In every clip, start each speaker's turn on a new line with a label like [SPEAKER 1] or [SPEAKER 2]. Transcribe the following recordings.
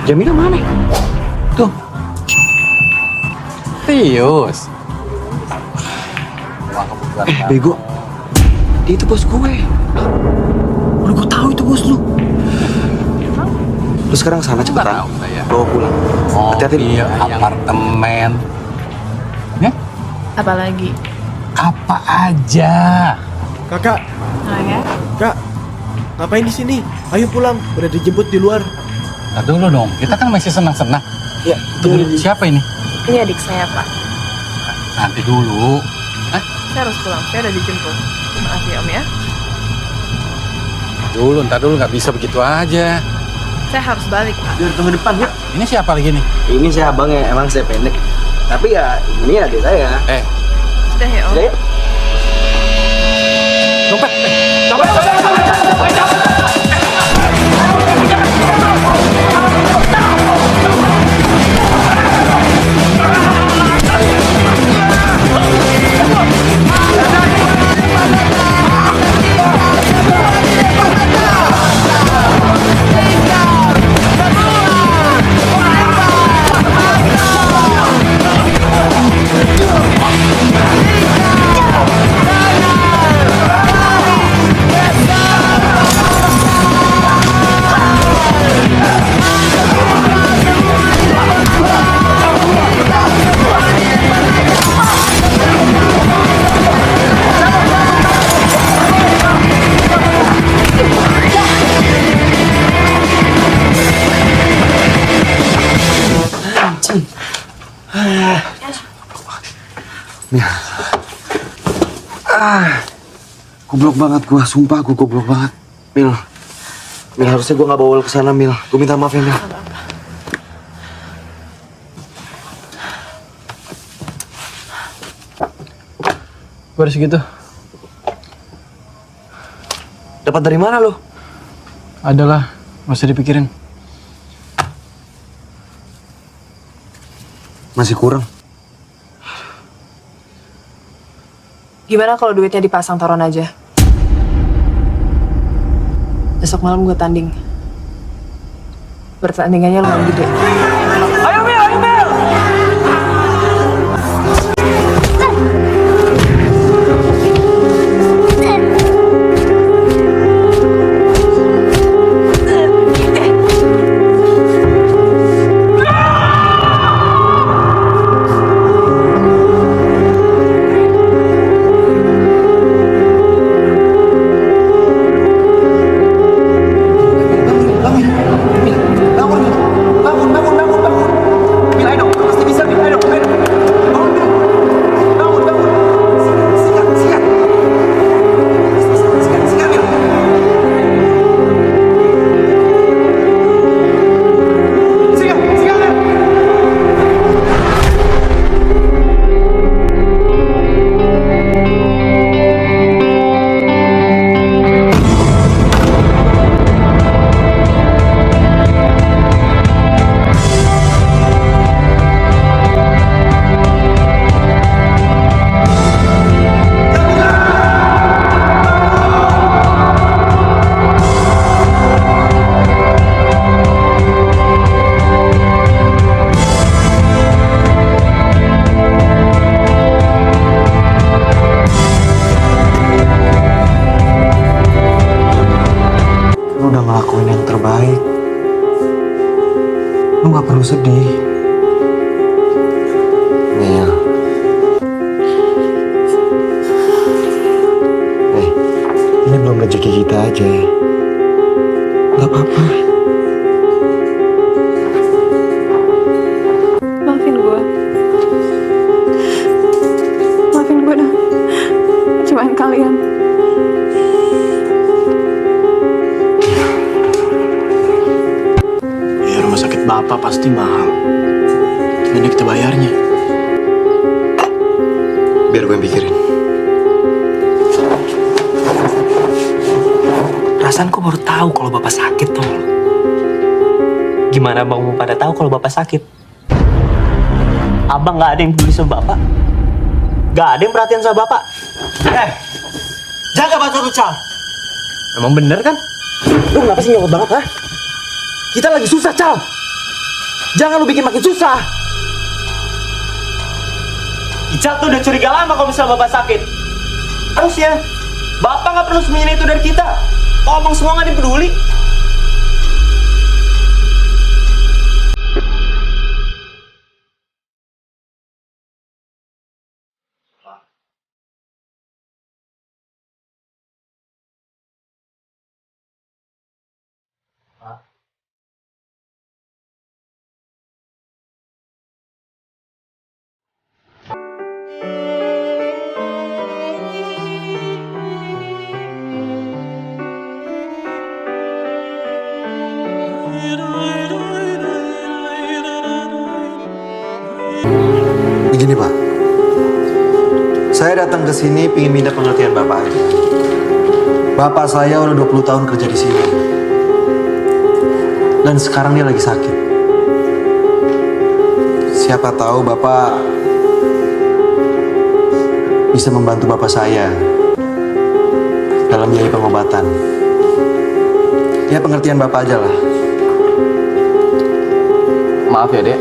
[SPEAKER 1] Jamila mana? Tuh. Tius. Bego. Dia itu bos gue. Udah gue tahu itu bos lu. Lu sekarang sana cepetan. Bawa pulang. Hati-hati.
[SPEAKER 2] Iya, apartemen. Ya?
[SPEAKER 3] Apalagi?
[SPEAKER 2] Apa aja.
[SPEAKER 4] Kakak,
[SPEAKER 3] Nah ya?
[SPEAKER 4] kak, ngapain di sini? Ayo pulang, udah dijemput di luar.
[SPEAKER 2] Nah, dulu dong, kita kan masih senang-senang.
[SPEAKER 4] Ya,
[SPEAKER 2] Tunggu, siapa ini?
[SPEAKER 3] Ini adik saya, Pak.
[SPEAKER 2] Nanti dulu.
[SPEAKER 3] Saya harus pulang, saya udah dijemput. Maaf ya, Om ya.
[SPEAKER 2] Dulu, ntar dulu, nggak bisa begitu aja.
[SPEAKER 3] Saya harus balik, Pak.
[SPEAKER 4] Biar tunggu depan ya.
[SPEAKER 2] Ini siapa lagi nih?
[SPEAKER 1] Ini si abang ya, emang saya pendek. Tapi ya ini adik saya.
[SPEAKER 3] Sudah ya, Om.
[SPEAKER 1] Sudah yuk.
[SPEAKER 2] Dompet.
[SPEAKER 1] Goblok banget gua, sumpah gua goblok banget. Mil, harusnya gua nggak bawa lu ke sana, Mil. Gua minta maaf ya, Mil.
[SPEAKER 2] Baru segitu.
[SPEAKER 1] Dapat dari mana lu?
[SPEAKER 2] Adalah, nggak usah dipikirin.
[SPEAKER 1] Masih kurang.
[SPEAKER 3] Gimana kalau duitnya dipasang taruhan aja? Besok malam gue tanding. Pertandingannya lumayan gede. Ayo Mel, ayo Mel!
[SPEAKER 1] Lu udah ngelakuin yang terbaik. Lu nggak perlu sedih. Mil. Ini belum rezeki kita aja. Gak apa-apa.
[SPEAKER 3] Maafin gue. Maafin gue dah. Cuman kalian.
[SPEAKER 4] Ya rumah sakit bapak pasti mahal. Gimana kita bayarnya?
[SPEAKER 1] Biar gue yang pikirin.
[SPEAKER 5] Perasaan kok baru tahu kalau bapak sakit tuh. Gimana abang mau pada tahu kalau bapak sakit? Abang nggak ada yang peduli sama bapak. Nggak ada yang perhatian sama bapak.
[SPEAKER 4] Jaga bahasa lu, Cal.
[SPEAKER 1] Emang bener kan?
[SPEAKER 4] Lu kenapa sih nyolot banget, ha? Kita lagi susah, Cal.
[SPEAKER 1] Jangan lu bikin makin susah.
[SPEAKER 5] Ijal tuh udah curiga lama kalau misalnya Bapak sakit. Harusnya Bapak nggak perlu sembunyiin itu dari kita. Ngomong semua nggak dipeduli.
[SPEAKER 1] Begini Pak, saya datang ke sini ingin minta pengertian Bapak aja. Bapak saya udah 20 tahun kerja di sini. Dan sekarang dia lagi sakit. Siapa tahu Bapak bisa membantu Bapak saya dalam biaya pengobatan. Ya pengertian Bapak aja lah.
[SPEAKER 2] Maaf ya, Dek.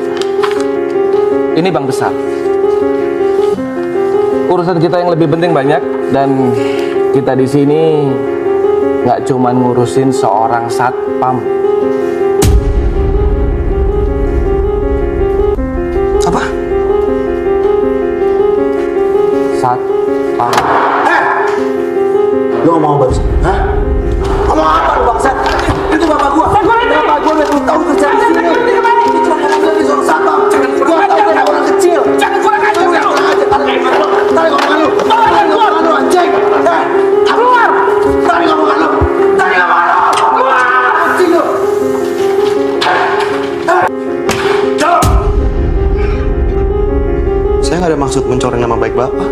[SPEAKER 2] Ini bank besar. Urusan kita yang lebih penting banyak, dan kita di sini nggak cuma ngurusin seorang satpam.
[SPEAKER 1] Apa?
[SPEAKER 2] Satpam.
[SPEAKER 1] Lu ngomong apa barusan? Hah? Ngomong apa lu bangsat? Itu bapak gua. Bapak gua udah 20 tahun kerja di sini. Itu cuma ngomong lagi soal satpam. Gua tahu dia orang kecil. Jangan kurang ajar lu. Tarik ngomongan lu. Tarik ngomongan lu anjing. Keluar. Tarik ngomongan lu. Tarik ngomongan lu. Keluar. Anjing lu. Jauh. Saya nggak ada maksud mencoreng nama baik bapak.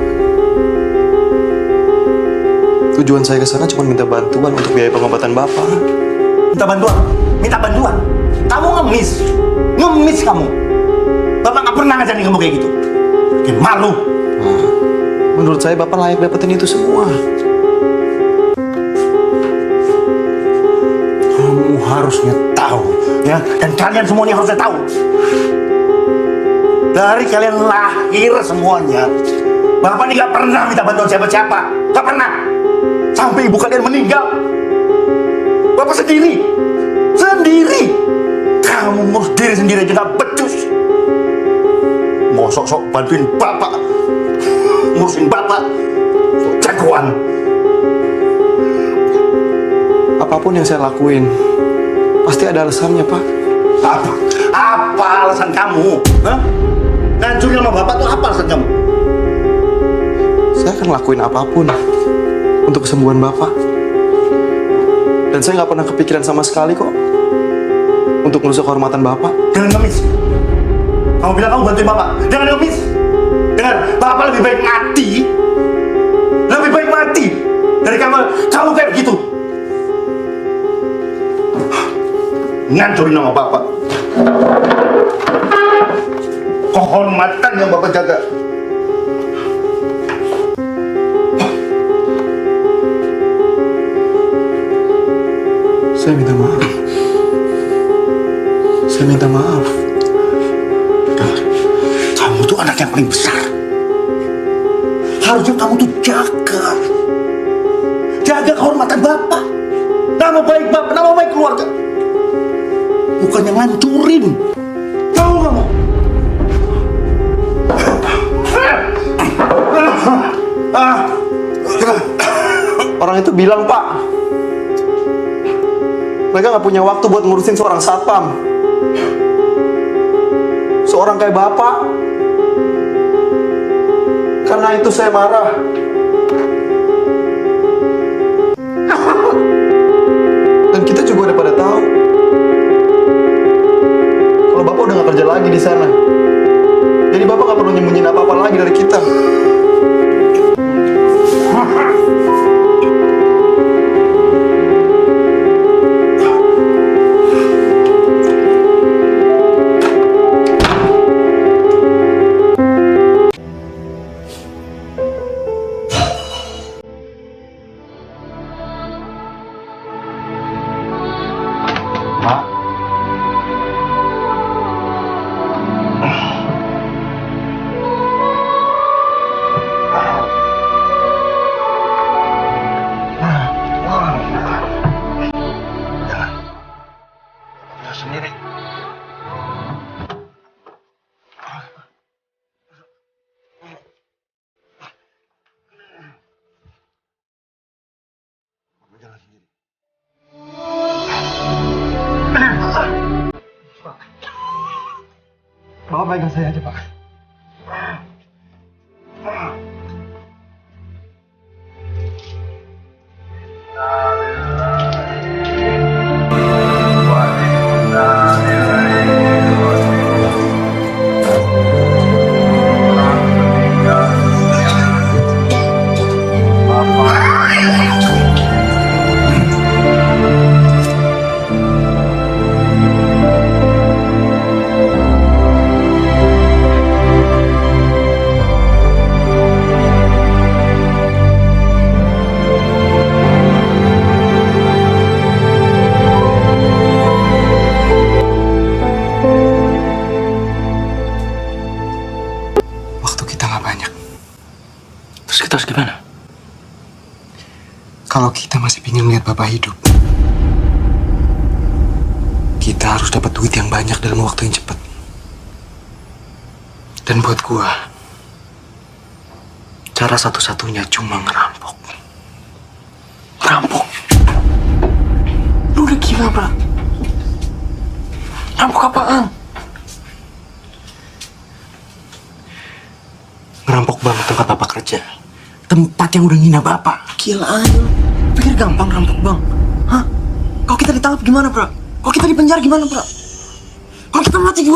[SPEAKER 1] Tujuan saya ke sana cuma minta bantuan untuk biaya pengobatan bapak.
[SPEAKER 5] Minta bantuan, minta bantuan. Kamu ngemis kamu. Bapak nggak pernah ngajarin kamu kayak gitu. Bikin malu.
[SPEAKER 1] Nah, menurut saya bapak layak dapetin itu semua.
[SPEAKER 5] Kamu harusnya tahu, ya. Dan kalian semuanya harusnya tahu. Dari kalian lahir semuanya, Bapak ini nggak pernah minta bantuan siapa-siapa, nggak pernah. Sampai ibu kalian meninggal, Bapak sendiri. Kamu ngurus diri sendiri aja nggak becus. Mau sok-sok bantuin Bapak, ngurusin Bapak, sok jagoan.
[SPEAKER 1] Apapun yang saya lakuin, pasti ada alasannya, Pak.
[SPEAKER 5] Apa alasan kamu? Hah? Ngancurin sama Bapak tuh apa alasan kamu?
[SPEAKER 1] Saya akan lakuin apapun untuk kesembuhan Bapak. Dan saya nggak pernah kepikiran sama sekali kok untuk merusak kehormatan Bapak.
[SPEAKER 5] Jangan ngemis. Kamu bilang kamu bantuin Bapak. Jangan ngemis. Dengar, Bapak lebih baik mati. Lebih baik mati dari kamu kayak begitu. Ngancurin nama Bapak. Kehormatan yang Bapak jaga.
[SPEAKER 1] Saya minta maaf. Saya minta maaf.
[SPEAKER 5] Kamu tuh anak yang paling besar. Harusnya kamu tuh jaga kehormatan Bapak, nama baik Bapak, nama baik keluarga. Bukannya ngancurin. Tahu kamu?
[SPEAKER 1] Orang itu bilang, Pak, mereka nggak punya waktu buat ngurusin seorang satpam. Seorang kayak Bapak. Karena itu saya marah. Dan kita juga udah pada tahu kalau Bapak udah nggak kerja lagi di sana. Jadi Bapak nggak perlu nyembunyiin apa-apa lagi dari kita. Bapak pegang saya aja, Pak. Waktu kita nggak banyak.
[SPEAKER 4] Terus kita harus gimana?
[SPEAKER 1] Kalau kita masih ingin lihat Bapak hidup, kita harus dapat duit yang banyak dalam waktu yang cepat. Dan buat gua, cara satu-satunya cuma ngerampok.
[SPEAKER 4] Rampok? Lu udah gila, bro. Rampok apaan?
[SPEAKER 1] Ngerampok bank tempat Bapak kerja. Tempat yang udah ngina Bapak.
[SPEAKER 4] Gila aja lu. Pikir gampang rampok, Bang? Hah? Kalau kita ditangkap gimana, bro? Kalau kita di penjara gimana, bro? Kalau kita mati gimana?